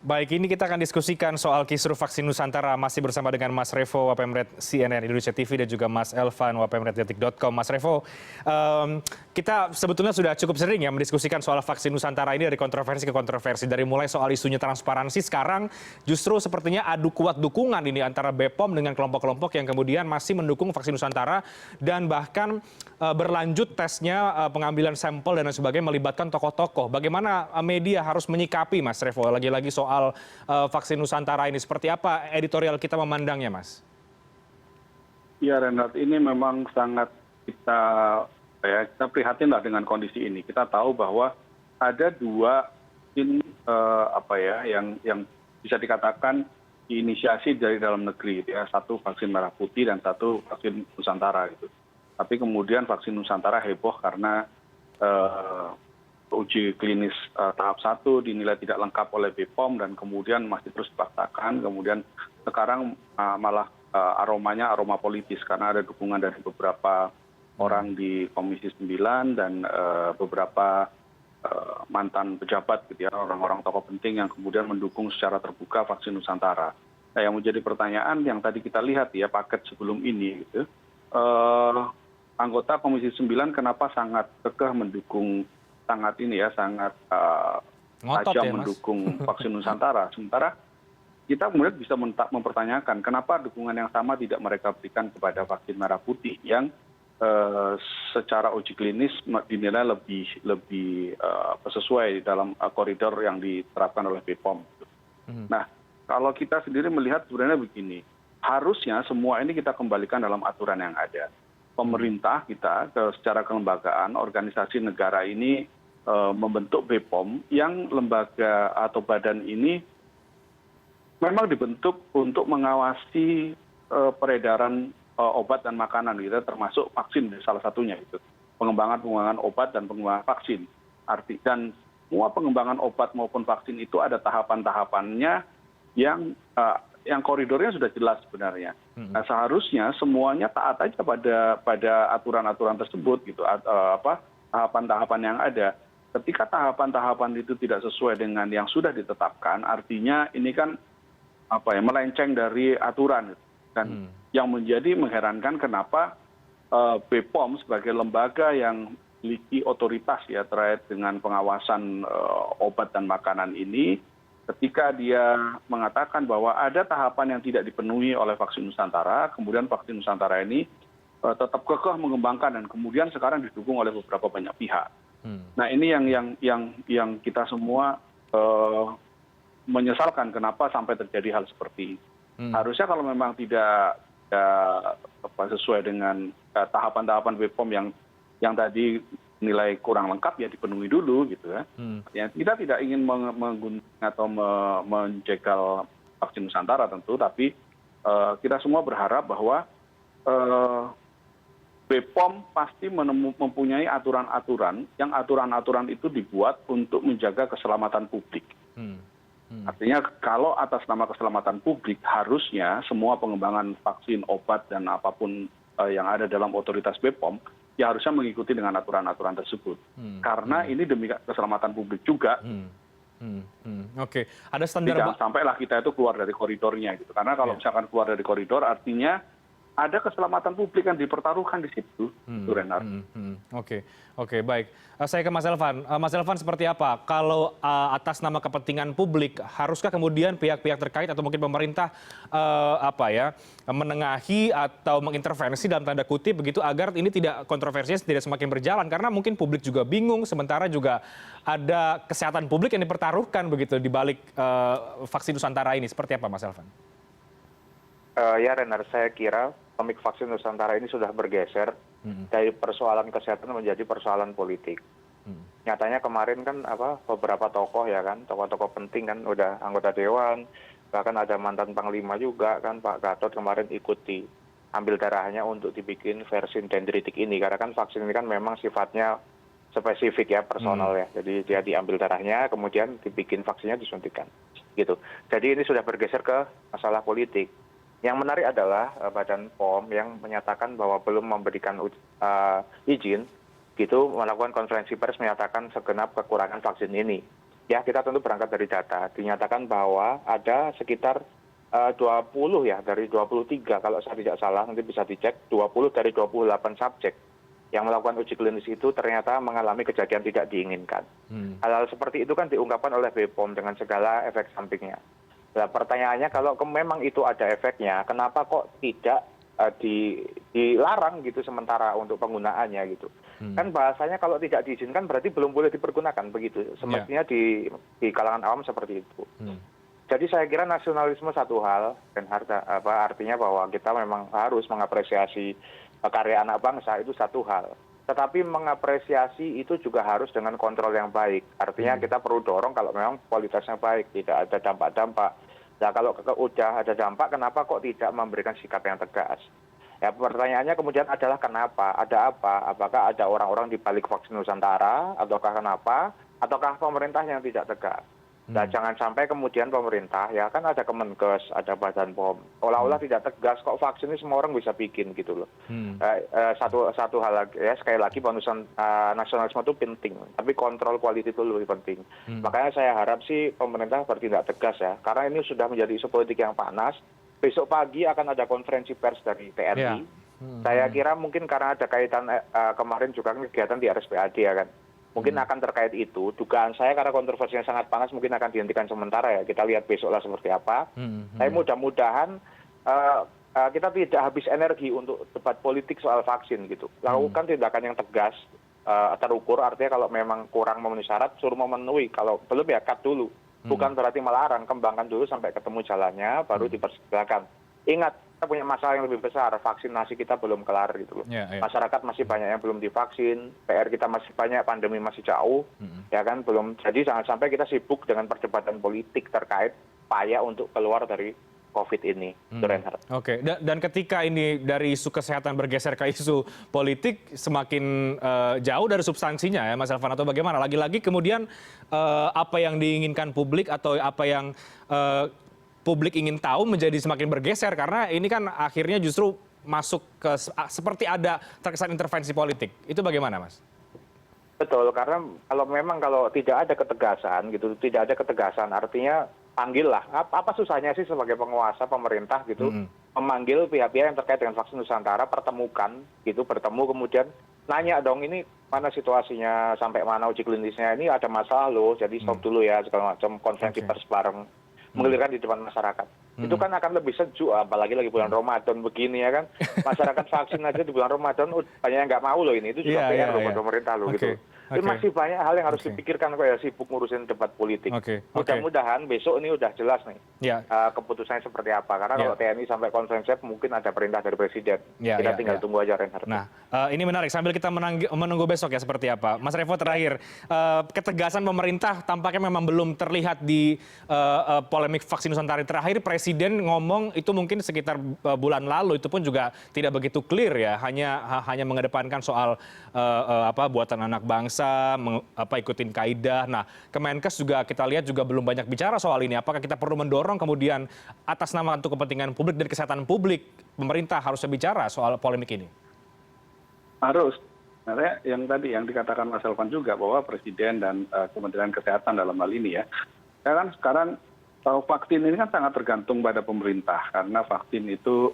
Baik, ini kita akan diskusikan soal kisruh vaksin Nusantara masih bersama dengan Mas Revo Wapemret CNN Indonesia TV dan juga Mas Elvan Wapemret.detik.com. Mas Revo, kita sebetulnya sudah cukup sering ya mendiskusikan soal vaksin Nusantara ini dari kontroversi ke kontroversi. Dari mulai soal isunya transparansi, sekarang justru sepertinya adu kuat dukungan ini antara BPOM dengan kelompok-kelompok yang kemudian masih mendukung vaksin Nusantara dan bahkan berlanjut tesnya, pengambilan sampel dan lain sebagainya melibatkan tokoh-tokoh. Bagaimana media harus menyikapi, Mas Revo, lagi-lagi soal vaksin Nusantara ini? Seperti apa editorial kita memandangnya, Mas? Ya, Renat, ini memang sangat kita prihatin lah dengan kondisi ini. Kita tahu bahwa ada dua vaksin yang bisa dikatakan diinisiasi dari dalam negeri, ya. Satu vaksin merah putih dan satu vaksin Nusantara gitu. Tapi kemudian vaksin Nusantara heboh karena uji klinis tahap 1 dinilai tidak lengkap oleh BPOM dan kemudian masih terus dipaksakan. Kemudian sekarang malah aromanya aroma politis karena ada dukungan dari beberapa orang di Komisi 9 dan beberapa mantan pejabat gitu ya, orang-orang tokoh penting yang kemudian mendukung secara terbuka vaksin Nusantara. Nah, yang menjadi pertanyaan yang tadi kita lihat ya, paket sebelum ini gitu, anggota Komisi 9 kenapa sangat kekeh mendukung, sangat Ngotot tajam ya, Mas? mendukung vaksin Nusantara. Sementara kita kemudian bisa mempertanyakan kenapa dukungan yang sama tidak mereka berikan kepada vaksin merah putih yang secara uji klinis dinilai lebih sesuai dalam koridor yang diterapkan oleh BPOM. Nah, kalau kita sendiri melihat sebenarnya begini, harusnya semua ini kita kembalikan dalam aturan yang ada. Pemerintah kita secara kelembagaan, organisasi negara ini membentuk BPOM yang lembaga atau badan ini memang dibentuk untuk mengawasi peredaran obat dan makanan gitu, termasuk vaksin salah satunya itu. Pengembangan obat dan pengembangan vaksin. Dan semua pengembangan obat maupun vaksin itu ada tahapan-tahapannya yang koridornya sudah jelas sebenarnya. Nah, seharusnya semuanya taat aja pada aturan-aturan tersebut gitu, tahapan-tahapan yang ada. Ketika tahapan-tahapan itu tidak sesuai dengan yang sudah ditetapkan, artinya ini kan melenceng dari aturan. Dan yang menjadi mengherankan kenapa BPOM sebagai lembaga yang memiliki otoritas ya terkait dengan pengawasan obat dan makanan ini, ketika dia mengatakan bahwa ada tahapan yang tidak dipenuhi oleh vaksin Nusantara, kemudian vaksin Nusantara ini tetap kekeh mengembangkan dan kemudian sekarang didukung oleh beberapa banyak pihak. Nah, ini yang kita semua menyesalkan kenapa sampai terjadi hal seperti ini. Harusnya kalau memang tidak sesuai dengan tahapan-tahapan BPOM yang tadi nilai kurang lengkap ya dipenuhi dulu gitu ya. Ya, kita tidak ingin menggunakan atau menjegal vaksin Nusantara tentu, tapi kita semua berharap bahwa BPOM pasti mempunyai aturan-aturan yang aturan-aturan itu dibuat untuk menjaga keselamatan publik. Artinya kalau atas nama keselamatan publik harusnya semua pengembangan vaksin, obat dan apapun yang ada dalam otoritas BPOM ya harusnya mengikuti dengan aturan-aturan tersebut. Karena ini demi keselamatan publik juga. Oke, ada standar. Jangan sampailah kita itu keluar dari koridornya gitu. Karena kalau misalkan keluar dari koridor artinya ada keselamatan publik yang dipertaruhkan di situ, Renard. Oke, baik. Saya ke Mas Elvan. Mas Elvan, seperti apa? Kalau atas nama kepentingan publik, haruskah kemudian pihak-pihak terkait atau mungkin pemerintah menengahi atau mengintervensi dalam tanda kutip begitu agar ini kontroversinya tidak semakin berjalan? Karena mungkin publik juga bingung, sementara juga ada kesehatan publik yang dipertaruhkan begitu di balik vaksin Nusantara ini. Seperti apa, Mas Elvan? Ya, Renard, saya kira komik vaksin Nusantara ini sudah bergeser dari persoalan kesehatan menjadi persoalan politik. Nyatanya kemarin kan beberapa tokoh ya kan, tokoh-tokoh penting kan udah anggota dewan, bahkan ada mantan panglima juga kan, Pak Gatot kemarin ikuti ambil darahnya untuk dibikin versi dendritik ini, karena kan vaksin ini kan memang sifatnya spesifik ya, personal ya. Jadi dia diambil darahnya, kemudian dibikin vaksinnya disuntikan gitu. Jadi ini sudah bergeser ke masalah politik. Yang menarik adalah Badan POM yang menyatakan bahwa belum memberikan izin gitu, melakukan konferensi pers menyatakan segenap kekurangan vaksin ini. ya kita tentu berangkat dari data, dinyatakan bahwa ada sekitar 20 ya, dari 23 kalau saya tidak salah, nanti bisa dicek, 20 dari 28 subjek yang melakukan uji klinis itu ternyata mengalami kejadian tidak diinginkan. Hal-hal seperti itu kan diungkapkan oleh BPOM dengan segala efek sampingnya. Nah, pertanyaannya kalau memang itu ada efeknya, kenapa kok tidak dilarang gitu sementara untuk penggunaannya gitu. Kan bahasanya kalau tidak diizinkan berarti belum boleh dipergunakan begitu. Semestinya di kalangan awam seperti itu. Jadi saya kira nasionalisme satu hal, dan artinya bahwa kita memang harus mengapresiasi karya anak bangsa itu satu hal. Tetapi mengapresiasi itu juga harus dengan kontrol yang baik. Artinya kita perlu dorong kalau memang kualitasnya baik, tidak ada dampak-dampak. Nah kalau udah ada dampak, kenapa kok tidak memberikan sikap yang tegas? Ya pertanyaannya kemudian adalah kenapa? Ada apa? Apakah ada orang-orang di balik vaksin Nusantara? Ataukah kenapa? Ataukah pemerintah yang tidak tegas? Nah jangan sampai kemudian pemerintah, ya kan ada Kemenkes, ada Badan POM, olah-olah tidak tegas, kok vaksin ini semua orang bisa bikin gitu loh. Satu hal lagi, ya sekali lagi bonusan nasionalisme itu penting, tapi kontrol quality itu lebih penting. Makanya saya harap sih pemerintah bertindak tegas ya, karena ini sudah menjadi isu politik yang panas. Besok pagi akan ada konferensi pers dari TNI. Saya kira mungkin karena ada kaitan kemarin juga kegiatan di RSPAD ya kan. Mungkin akan terkait itu, dugaan saya karena kontroversinya sangat panas mungkin akan dihentikan sementara ya, kita lihat besoklah seperti apa. Tapi mudah-mudahan kita tidak habis energi untuk debat politik soal vaksin gitu. Lakukan tindakan yang tegas, terukur, artinya kalau memang kurang memenuhi syarat, suruh memenuhi, kalau belum ya cut dulu. Bukan berarti melarang, kembangkan dulu sampai ketemu jalannya, baru dipersilakan. Ingat, kita punya masalah yang lebih besar, vaksinasi kita belum kelar gitu loh. Masyarakat masih banyak yang belum divaksin, PR kita masih banyak, pandemi masih jauh, ya kan belum. Jadi jangan sampai kita sibuk dengan perdebatan politik terkait upaya untuk keluar dari COVID ini, Reinhardt. Oke, dan ketika ini dari isu kesehatan bergeser ke isu politik, semakin jauh dari substansinya ya, Mas Elvan, atau bagaimana? Lagi-lagi kemudian apa yang diinginkan publik atau apa yang publik ingin tahu menjadi semakin bergeser, karena ini kan akhirnya justru masuk ke seperti ada terkesan intervensi politik. Itu bagaimana, Mas? Betul, karena kalau tidak ada ketegasan gitu, tidak ada ketegasan artinya panggillah. Apa susahnya sih sebagai penguasa pemerintah gitu, memanggil pihak-pihak yang terkait dengan vaksin Nusantara, pertemukan gitu, bertemu kemudian nanya dong ini mana situasinya, sampai mana uji klinisnya, ini ada masalah loh, jadi stop dulu ya segala macam, konferensi pers bareng, menggulirkan di depan masyarakat. Itu kan akan lebih sejuk, apalagi lagi bulan Ramadan begini ya kan. Masyarakat vaksin aja di bulan Ramadan banyak yang nggak mau loh ini. Itu juga PR loh buat pemerintah loh gitu. Itu masih banyak hal yang harus dipikirkan kok ya, sibuk ngurusin debat politik. Mudah-mudahan besok ini udah jelas nih keputusannya seperti apa. Karena kalau TNI sampai konferensi mungkin ada perintah dari Presiden. Kita tinggal tunggu aja, Reinhardt. Nah, ini menarik sambil kita menunggu besok ya seperti apa. Mas Revo terakhir, ketegasan pemerintah tampaknya memang belum terlihat di polemik vaksin Nusantara terakhir. Presiden ngomong itu mungkin sekitar bulan lalu, itu pun juga tidak begitu clear ya, hanya mengedepankan soal buatan anak bangsa, ikutin kaidah. Nah, Kemenkes juga kita lihat juga belum banyak bicara soal ini. Apakah kita perlu mendorong kemudian atas nama untuk kepentingan publik dan kesehatan publik, pemerintah harusnya bicara soal polemik ini? Harus. Karena yang dikatakan Mas Elvan juga bahwa Presiden dan Kementerian Kesehatan dalam hal ini ya, kan sekarang vaksin ini kan sangat tergantung pada pemerintah, karena vaksin itu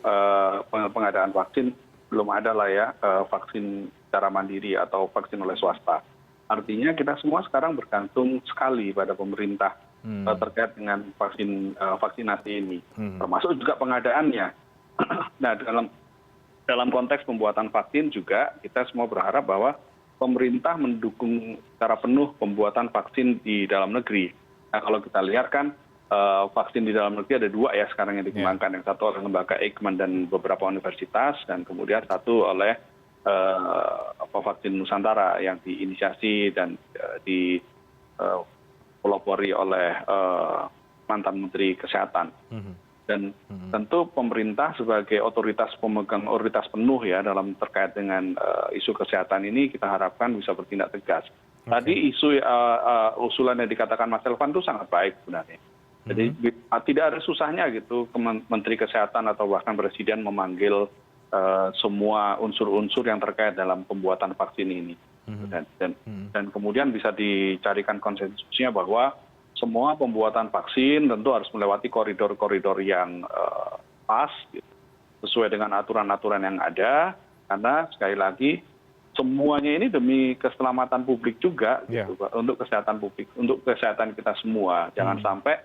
pengadaan vaksin belum ada lah ya, vaksin secara mandiri atau vaksin oleh swasta. Artinya kita semua sekarang bergantung sekali pada pemerintah terkait dengan vaksinasi ini, termasuk juga pengadaannya. Nah, dalam konteks pembuatan vaksin juga kita semua berharap bahwa pemerintah mendukung secara penuh pembuatan vaksin di dalam negeri. Nah, kalau kita lihat kan vaksin di dalam negeri ada 2 ya sekarang yang dikembangkan. Yang satu oleh lembaga Eijkman dan beberapa universitas, dan kemudian satu oleh vaksin Nusantara yang diinisiasi dan dipelopori oleh mantan Menteri Kesehatan. Dan tentu pemerintah sebagai pemegang otoritas penuh ya dalam terkait dengan isu kesehatan ini, kita harapkan bisa bertindak tegas. Tadi isu usulan yang dikatakan Mas Elvan itu sangat baik sebenarnya. Jadi tidak ada susahnya gitu Menteri Kesehatan atau bahkan Presiden memanggil semua unsur-unsur yang terkait dalam pembuatan vaksin ini. Dan kemudian bisa dicarikan konsensusnya bahwa semua pembuatan vaksin tentu harus melewati koridor-koridor yang pas, gitu, sesuai dengan aturan-aturan yang ada, karena sekali lagi semuanya ini demi keselamatan publik juga, gitu, Pak, untuk kesehatan publik, untuk kesehatan kita semua. Jangan sampai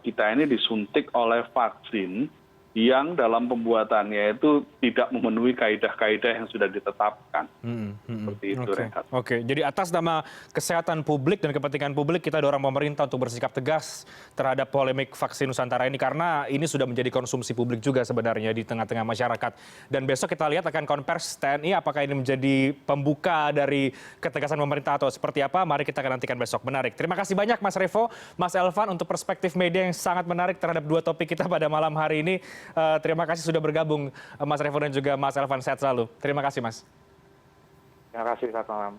kita ini disuntik oleh vaksin yang dalam pembuatannya itu tidak memenuhi kaidah-kaidah yang sudah ditetapkan. Seperti itu, Renhat. Oke, jadi atas nama kesehatan publik dan kepentingan publik kita dorong pemerintah untuk bersikap tegas terhadap polemik vaksin Nusantara ini, karena ini sudah menjadi konsumsi publik juga sebenarnya di tengah-tengah masyarakat. Dan besok kita lihat akan konvers TNI, apakah ini menjadi pembuka dari ketegasan pemerintah atau seperti apa, mari kita akan nantikan besok. Menarik. Terima kasih banyak Mas Revo, Mas Elvan untuk perspektif media yang sangat menarik terhadap dua topik kita pada malam hari ini. Terima kasih sudah bergabung Mas Revo dan juga Mas Elvan, sehat selalu. Terima kasih Mas. Terima kasih, selamat malam.